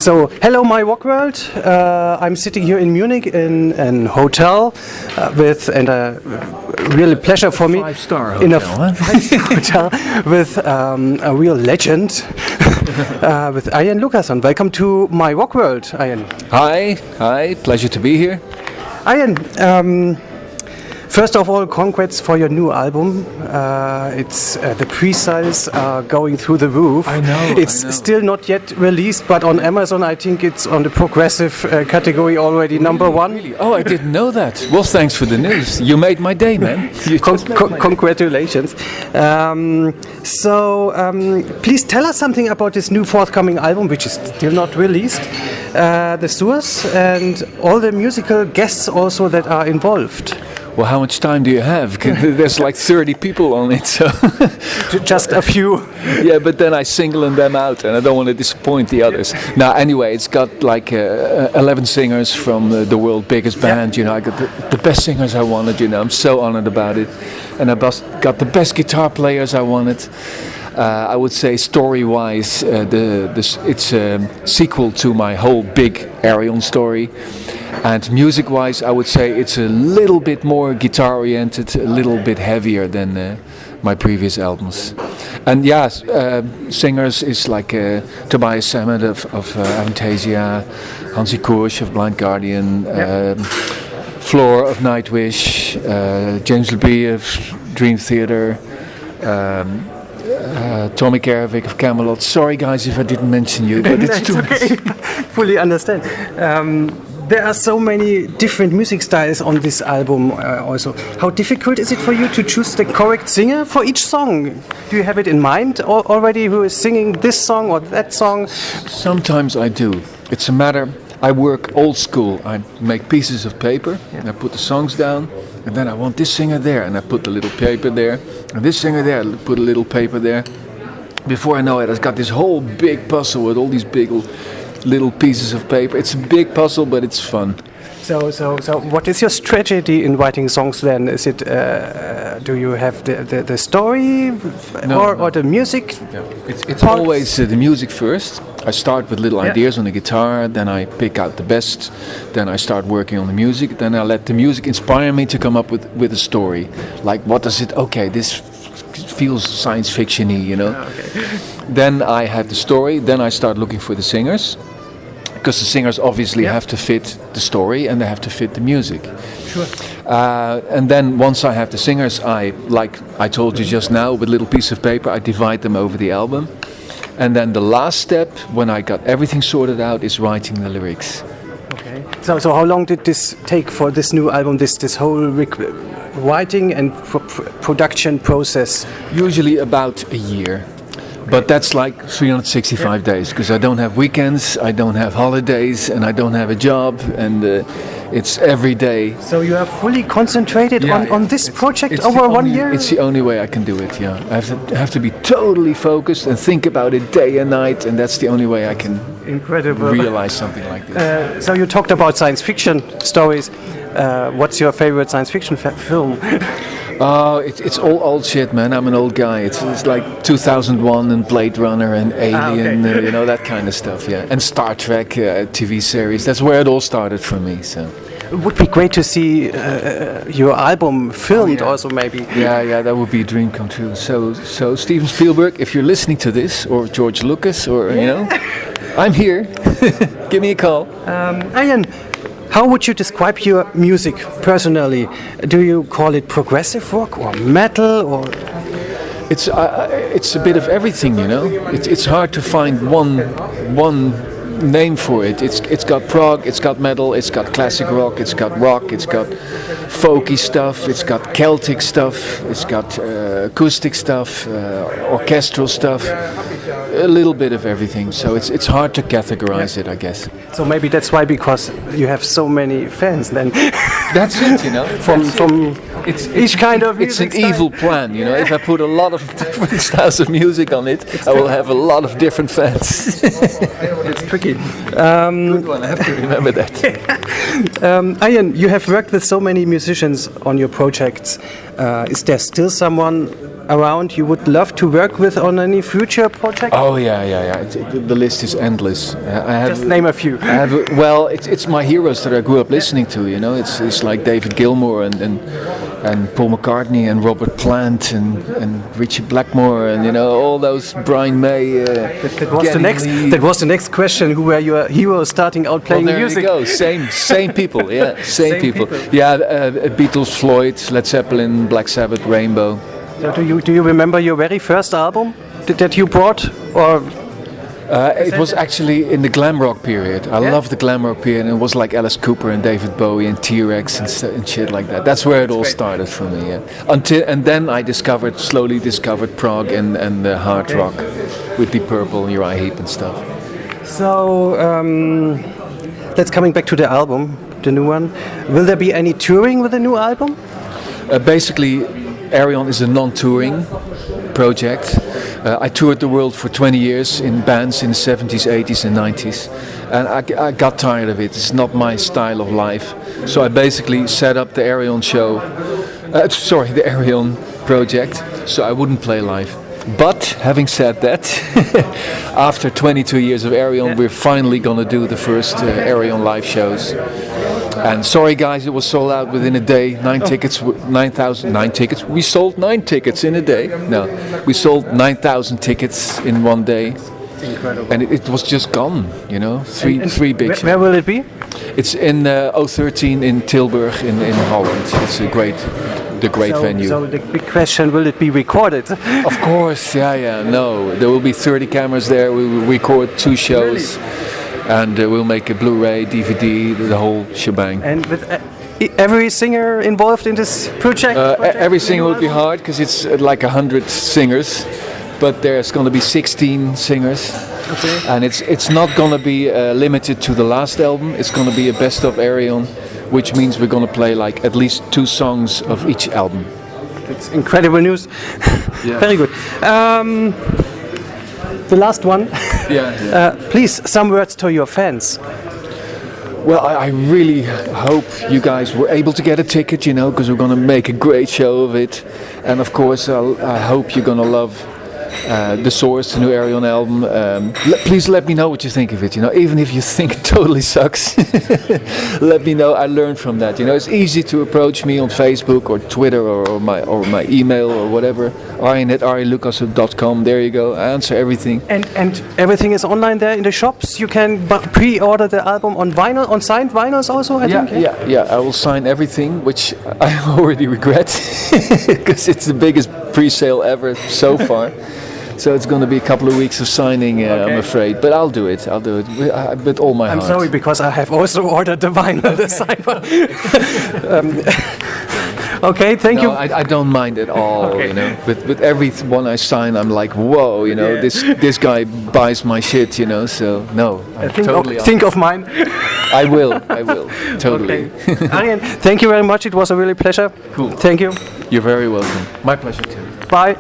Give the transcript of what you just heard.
So, hello, myRockworld. I'm sitting here in Munich in an hotel and a really pleasure for me. Five-star hotel, in a five-star hotel with a real legend, with Arjen Lucassen. Welcome to myRockworld, Arjen. Hi, pleasure to be here. Arjen, first of all, congrats for your new album. It's the pre-sales are going through the roof. I know. It's still not yet released, but on Amazon, I think it's on the progressive category already number one. Really? Oh, I didn't know that. Well, thanks for the news. You made my day, man. Congratulations. Please tell us something about this new forthcoming album, which is still not released. The source and all the musical guests also that are involved. Well, how much time do you have? There's like 30 people on it, so just a few. Yeah, but then I single them out, and I don't want to disappoint the others. Now, anyway, it's got like 11 singers from the world's biggest band. You know, I got the best singers I wanted. You know, I'm so honored about it, and I got the best guitar players I wanted. I would say story-wise, it's a sequel to my whole big Ayreon story. And music-wise, I would say it's a little bit more guitar-oriented, a little bit heavier than my previous albums. And yeah, singers is like Tobias Sammet of Avantasia, Hansi Kursch of Blind Guardian, Floor of Nightwish, James Labrie of Dream Theater, Tommy Kervik of Camelot. Sorry guys if I didn't mention you, but it's too okay. Fully understand. There are so many different music styles on this album also. How difficult is it for you to choose the correct singer for each song? Do you have it in mind already who is singing this song or that song? Sometimes I do. It's a matter, I work old school. I make pieces of paper and I put the songs down, and then I want this singer there and I put the little paper there, and this singer there, I put a little paper there. Before I know it, I've got this whole big puzzle with all these big little pieces of paper. It's a big puzzle, but it's fun. So what is your strategy in writing songs then? Is it, do you have the story or the music? Yeah. It's always the music first. I start with little ideas on the guitar, then I pick out the best, then I start working on the music, then I let the music inspire me to come up with a story. Like, what does it, okay, this feels science fiction-y, you know. Okay. Then I have the story, then I start looking for the singers, because the singers obviously have to fit the story and they have to fit the music. Sure. And then once I have the singers, like I told you just now, with a little piece of paper, I divide them over the album. And then the last step, when I got everything sorted out, is writing the lyrics. Okay. So how long did this take for this new album, this whole writing and production process? Usually about a year. But that's like 365 days, because I don't have weekends, I don't have holidays, and I don't have a job, and it's every day. So you are fully concentrated on this project over 1 year? It's the only way I can do it, yeah. I have to be totally focused and think about it day and night, and that's the only way I can realize something like this. So you talked about science fiction stories. What's your favorite science fiction film? Oh, it's all old shit, man. I'm an old guy. It's like 2001 and Blade Runner and Alien, you know, that kind of stuff, yeah. And Star Trek TV series. That's where it all started for me, so. It would be great to see your album filmed also, maybe. Yeah, that would be a dream come true. So Steven Spielberg, if you're listening to this, or George Lucas, or, you know, I'm here. Give me a call. Arjen, how would you describe your music personally? Do you call it progressive rock or metal or? It's a bit of everything, you know. It's hard to find one name for it. It's got prog, it's got metal, it's got classic rock, it's got folky stuff, it's got Celtic stuff, it's got acoustic stuff, orchestral stuff, a little bit of everything. So it's hard to categorize it, I guess. So maybe that's why, because you have so many fans then. That's it, you know. From each kind of music It's an evil plan, you know. If I put a lot of different styles of music on it, I will have a lot of different fans. It's tricky. Good one, I have to remember that. Arjen, you have worked with so many musicians on your projects. Is there still someone around you would love to work with on any future project? Oh yeah. The list is endless. I have Just name a few. well, it's my heroes that I grew up listening to. You know, it's like David Gilmour and Paul McCartney and Robert Plant and Richie Blackmore and all those Brian May. That was the next question. Who were your heroes starting out playing there music? you go. Same people. Yeah, same people. Yeah, Beatles, Floyd, Led Zeppelin, Black Sabbath, Rainbow. So do you remember your very first album that you brought, or? It was actually in the glam rock period. I loved the glam rock period, and it was like Alice Cooper and David Bowie and T-Rex and shit like that. That's where it all started for me. Yeah. And then I slowly discovered prog and hard rock with Deep Purple, Uriah Heep and stuff. So let's coming back to the album, the new one. Will there be any touring with the new album? Basically, Ayreon is a non-touring project. I toured the world for 20 years in bands in the 70s, 80s and 90s, and I got tired of it. It's not my style of life. So I basically set up the Ayreon show, the Ayreon project, so I wouldn't play live. But having said that, after 22 years of Ayreon, we're finally gonna do the first Ayreon live shows. And sorry guys, it was sold out within a day. 9 tickets. We sold 9 tickets in a day. No, we sold 9,000 tickets in one day. Incredible. And it was just gone. Three big shows. Where will it be? It's in O13 in Tilburg in Holland. It's the great venue. So the big question: will it be recorded? Of course, yeah. No, there will be 30 cameras there. We will record 2 shows. Really? And we'll make a Blu-ray, DVD, the whole shebang. And with every singer involved in this project? Every singer will be hard because it's like 100 singers, but there's going to be 16 singers. Okay. And it's not going to be limited to the last album. It's going to be a best of Ayreon, which means we're going to play like at least 2 songs of each album. It's incredible news. Yeah. Very good. The last one. Yeah. Please, some words to your fans. Well, I really hope you guys were able to get a ticket, because we're going to make a great show of it. And of course, I hope you're going to love The Source, the new Ayreon album. Please let me know what you think of it. Even if you think it totally sucks, let me know. I learned from that. It's easy to approach me on Facebook or Twitter or my email or whatever. Arjen@arjenlucassen.com. There you go. I answer everything. And everything is online there in the shops. You can pre-order the album on vinyl, on signed vinyls also. I think. Yeah. I will sign everything, which I already regret because it's the biggest pre-sale ever so far. So it's going to be a couple of weeks of signing, I'm afraid. But I'll do it with all my heart. I'm sorry, because I have also ordered the vinyl, the signed one. Okay, thank you. I don't mind at all, With every one I sign, I'm like, whoa, this guy buys my shit, So, no, think of mine. I will, totally. Okay. Arjen, thank you very much. It was a really pleasure. Cool. Thank you. You're very welcome. My pleasure too. Bye.